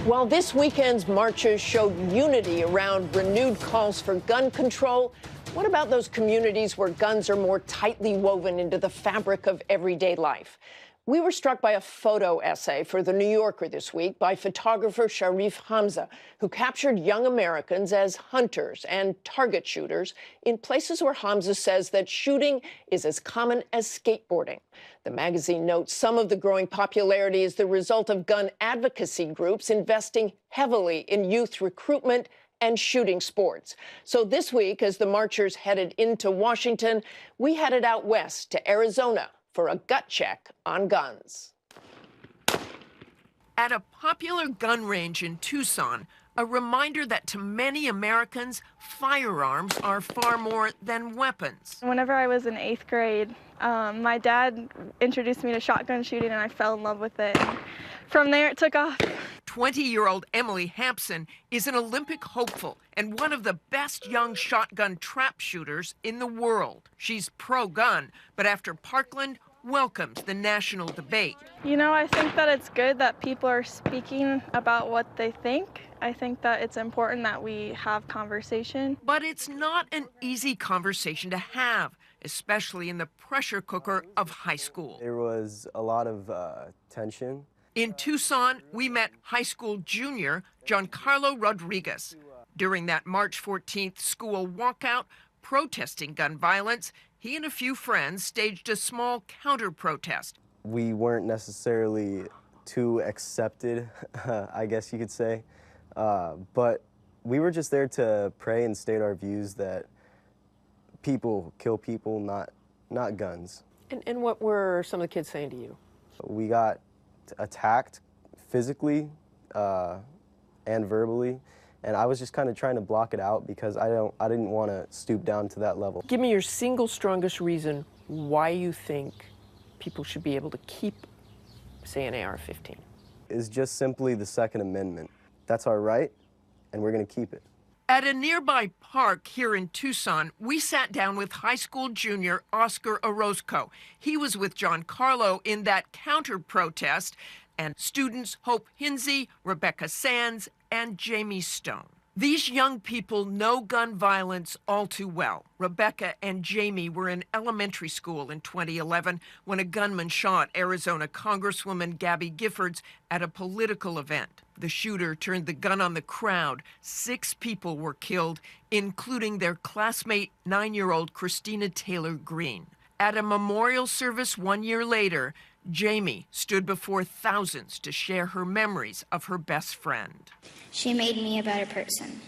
While this weekend's marches showed unity around renewed calls for gun control, what about those communities where guns are more tightly woven into the fabric of everyday life? We were struck by a photo essay for The New Yorker this week by photographer Sharif Hamza, who captured young Americans as hunters and target shooters in places where Hamza says that shooting is as common as skateboarding. The magazine notes some of the growing popularity is the result of gun advocacy groups investing heavily in youth recruitment and shooting sports. So this week, as the marchers headed into Washington, we headed out west to Arizona for a gut check on guns. At a popular gun range in Tucson, a reminder that to many Americans, firearms are far more than weapons. Whenever I was in 8th grade, my dad introduced me to shotgun shooting and I fell in love with it. From there, it took off. 20-year-old Emily Hampson is an Olympic hopeful and one of the best young shotgun trap shooters in the world. She's pro-gun, but after Parkland, welcomes the national debate. You know, I think that it's good that people are speaking about what they think. I think that it's important that we have conversation. But it's not an easy conversation to have, especially in the pressure cooker of high school. There was a lot of tension. In Tucson, we met high school junior Giancarlo Rodriguez. During that March 14th school walkout, protesting gun violence, he and a few friends staged a small counter-protest. We weren't necessarily too accepted, I guess you could say, but we were just there to pray and state our views that people kill people, not guns. And what were some of the kids saying to you? We got attacked physically and verbally, and I was just kind of trying to block it out because I didn't want to stoop down to that level. Give me your single strongest reason why you think people should be able to keep, say, an AR-15. It's just simply the Second Amendment. That's our right, and we're going to keep it. At a nearby park here in Tucson, we sat down with high school junior Oscar Orozco. He was with Giancarlo in that counter-protest, and students Hope Hinsey, Rebecca Sands, and Jamie Stone. These young people know gun violence all too well. Rebecca and Jamie were in elementary school in 2011 when a gunman shot Arizona Congresswoman Gabby Giffords at a political event. The shooter turned the gun on the crowd. 6 people were killed, including their classmate, 9-year-old Christina Taylor Green. At a memorial service 1 year later, Jamie stood before thousands to share her memories of her best friend. She made me a better person.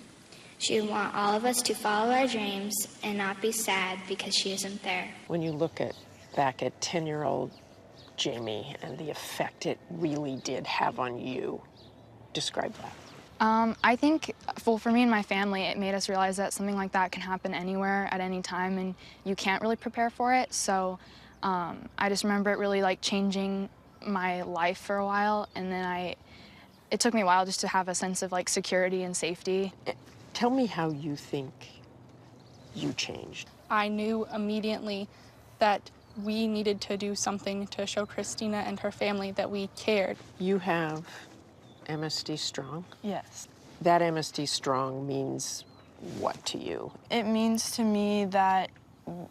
She would want all of us to follow our dreams and not be sad because she isn't there. When you look back at 10-year-old Jamie and the effect it really did have on you, describe that. I think, well, for me and my family, it made us realize that something like that can happen anywhere at any time, and you can't really prepare for it. So I just remember it really like changing my life for a while, and then it took me a while just to have a sense of like security and safety. Tell me how you think you changed. I knew immediately that we needed to do something to show Christina and her family that we cared. You have MSD Strong? Yes. That MSD Strong means what to you? It means to me that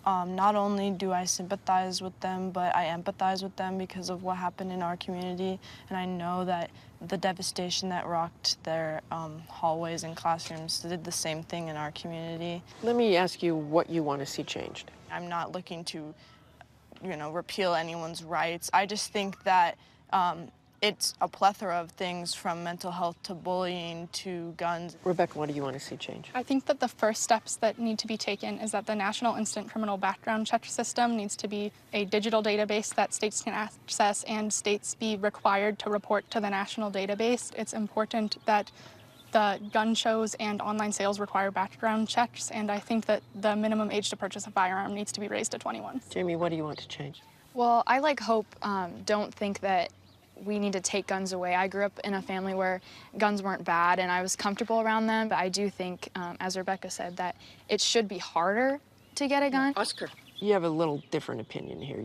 not only do I sympathize with them, but I empathize with them because of what happened in our community, and I know that the devastation that rocked their hallways and classrooms did the same thing in our community. Let me ask you what you want to see changed. I'm not looking to, repeal anyone's rights. I just think that it's a plethora of things from mental health to bullying to guns. Rebecca, what do you want to see change? I think that the first steps that need to be taken is that the National Instant Criminal Background Check System needs to be a digital database that states can access and states be required to report to the national database. It's important that the gun shows and online sales require background checks, and I think that the minimum age to purchase a firearm needs to be raised to 21. Jamie, what do you want to change? Well, I, like Hope, don't think that we need to take guns away. I grew up in a family where guns weren't bad and I was comfortable around them, but I do think, as Rebecca said, that it should be harder to get a gun. Oscar. You have a little different opinion here.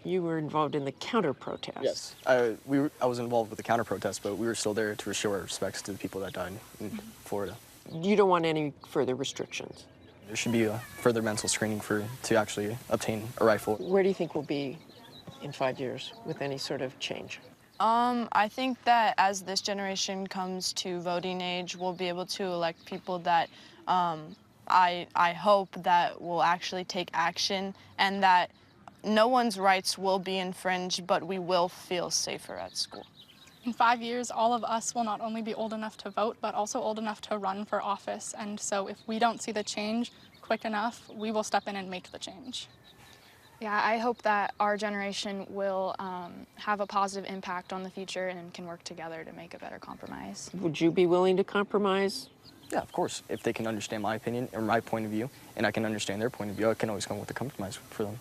You were involved in the counter protest. Yes, I was involved with the counter protest, but we were still there to show our respects to the people that died in Florida. You don't want any further restrictions. There should be a further mental screening to actually obtain a rifle. Where do you think we'll be in 5 years with any sort of change? I think that as this generation comes to voting age, we'll be able to elect people that I hope that will actually take action, and that no one's rights will be infringed, but we will feel safer at school. In 5 years, all of us will not only be old enough to vote, but also old enough to run for office. And so if we don't see the change quick enough, we will step in and make the change. Yeah, I hope that our generation will have a positive impact on the future and can work together to make a better compromise. Would you be willing to compromise? Yeah, of course. If they can understand my opinion or my point of view, and I can understand their point of view, I can always come with a compromise for them.